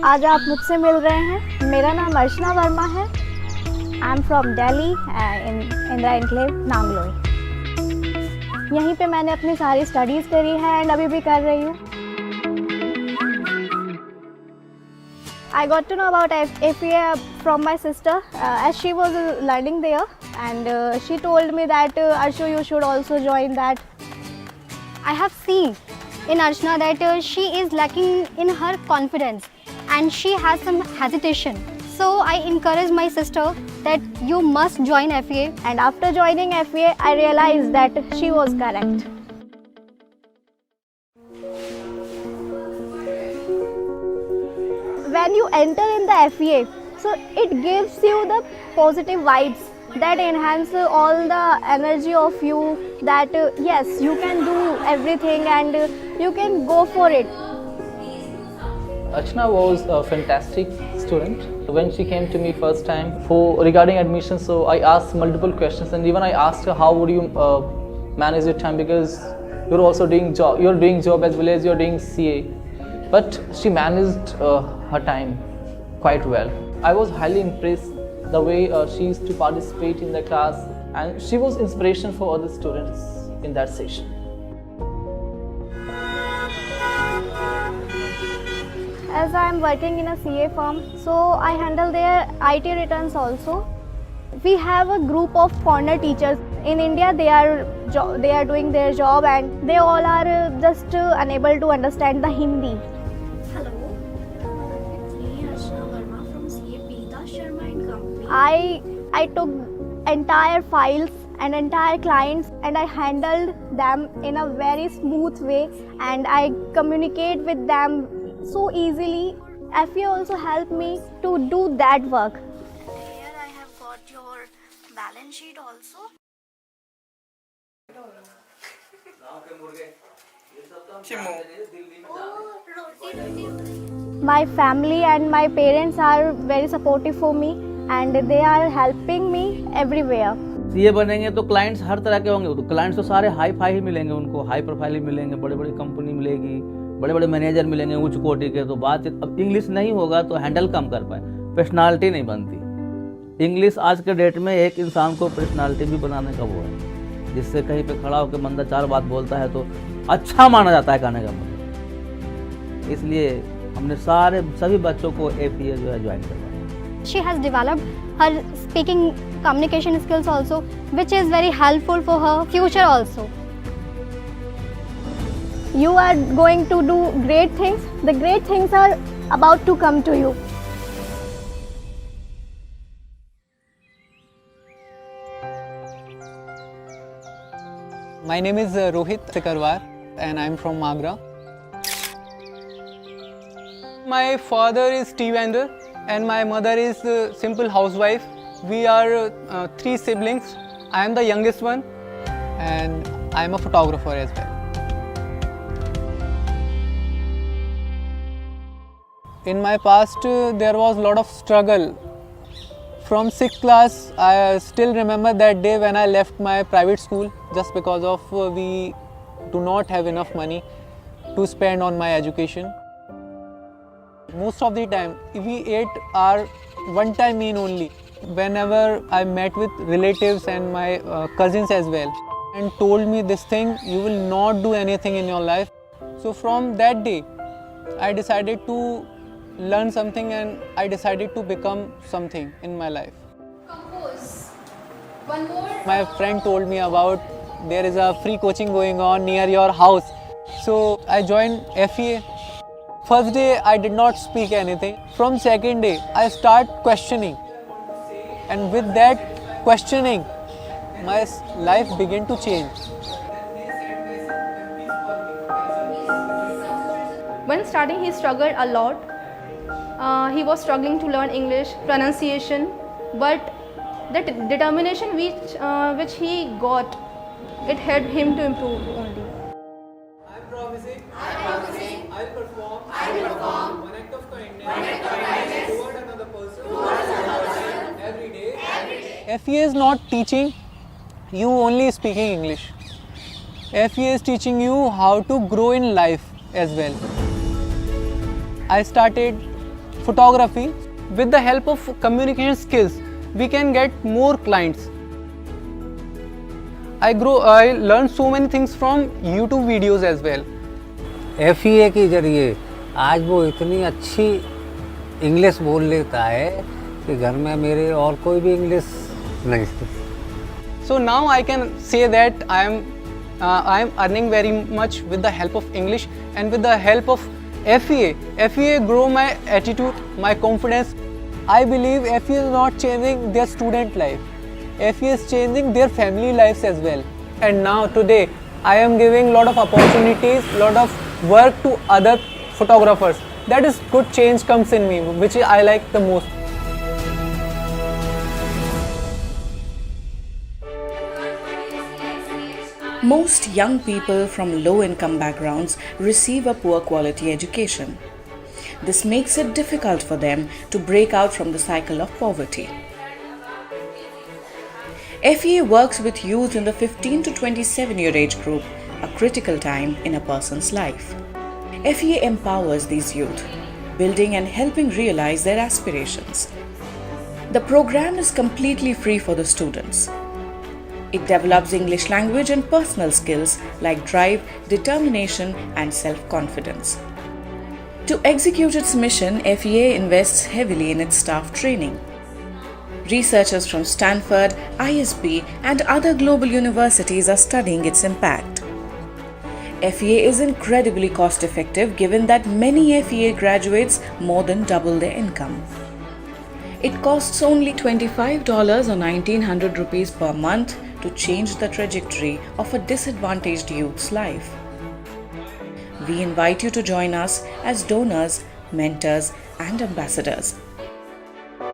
आज आप मुझसे मिल रहे हैं। मेरा नाम अर्चना वर्मा है। I am from Delhi in Indira enclave Nangloi. यहीं पे मैंने अपनी सारी स्टडीज़ करी है एंड अभी भी कर रही हूँ। I got to know about FEA from my sister as she was learning there, and she told me that Arshu, you should also join that. I have seen in Archana that she is lacking in her confidence and she has some hesitation. So I encourage my sister that you must join FEA. And after joining FEA, I realized that she was correct. When you enter in the FEA, so it gives you the positive vibes that enhance all the energy of you, that yes, you can do everything and you can go for it. Archana was a fantastic student. When she came to me first time for regarding admission, so I asked multiple questions, and even I asked her how would you manage your time, because you're also doing job, as well as you're doing CA. But she managed her time quite well. I was highly impressed the way she used to participate in the class, and she was inspiration for other students in that session. As I am working in a CA firm, so I handle their IT returns also. We have a group of corner teachers. In India, they are doing their job and they all are just unable to understand the Hindi. Hello, it's me Archana Verma from CA Pita Sharma and Company. I took entire files and entire clients and I handled them in a very smooth way, and I communicate with them so easily. FEA also helped me to do that work. Here I have got your balance sheet also. My family and my parents are very supportive for me and they are helping me everywhere. CA बनेंगे तो clients हर तरह के होंगे, तो clients तो सारे hi fi ही मिलेंगे, उनको हाई प्रोफाइल ही मिलेंगे, बड़े बड़े कंपनी मिलेगी, बड़े बड़े मैनेजर मिलेंगे उच्च कोटि के। तो बात अब इंग्लिश नहीं होगा तो हैंडल कम कर पाए, पर्सनालिटी नहीं बनती। इंग्लिश आज के डेट में एक इंसान को पर्सनालिटी भी बनाने का वो है, जिससे कहीं पे खड़ा होकर बंदा चार बात बोलता है तो अच्छा माना जाता है कहने का मतलब। इसलिए हमने सभी बच्चों को FEA जो है ज्वाइन करवाया। She has developed her speaking communication skills also, which is very helpful for her future also. You are going to do great things. The great things are about to come to you. My name is Rohit Sikarwar and I am from Agra. My father is tea vendor and my mother is a simple housewife. We are 3 siblings. I am the youngest one and I am a photographer as well. In my past, there was a lot of struggle. From 6th class, I still remember that day when I left my private school just because of we do not have enough money to spend on my education. Most of the time, we ate our one-time meal only. Whenever I met with relatives and my cousins as well, and told me this thing, you will not do anything in your life. So from that day, I decided to learn something and I decided to become something in my life. Compose. One more. My friend told me about there is a free coaching going on near your house. So I joined FEA. First day I did not speak anything. From second day I start questioning. And with that questioning, my life began to change. When starting, he struggled a lot. He was struggling to learn English, pronunciation, but the determination which he got, it helped him to improve only. I'm promising. I'll perform. One act of kindness. Toward another person. Every day. FEA is not teaching you only speaking English. FEA is teaching you how to grow in life as well. I started photography, with the help of communication skills, we can get more clients. I learned so many things from YouTube videos as well. FEA के जरिए आज वो इतनी अच्छी English बोल लेता है कि घर में मेरे और कोई भी इंग्लिश नहीं सीखता। So now I can say that I am earning very much with the help of English and with the help of FEA. FEA grow my attitude, my confidence. I believe FEA is not changing their student life. FEA is changing their family lives as well. And now today I am giving lot of opportunities, lot of work to other photographers. That is good change comes in me, which I like the most. Most young people from low-income backgrounds receive a poor quality education. This makes it difficult for them to break out from the cycle of poverty. FEA works with youth in the 15 to 27-year age group, a critical time in a person's life. FEA empowers these youth, building and helping realize their aspirations. The program is completely free for the students. It develops English language and personal skills like drive, determination, and self-confidence. To execute its mission, FEA invests heavily in its staff training. Researchers from Stanford, ISB, and other global universities are studying its impact. FEA is incredibly cost-effective given that many FEA graduates more than double their income. It costs only $25 or 1900 rupees per month to change the trajectory of a disadvantaged youth's life. We invite you to join us as donors, mentors, and ambassadors.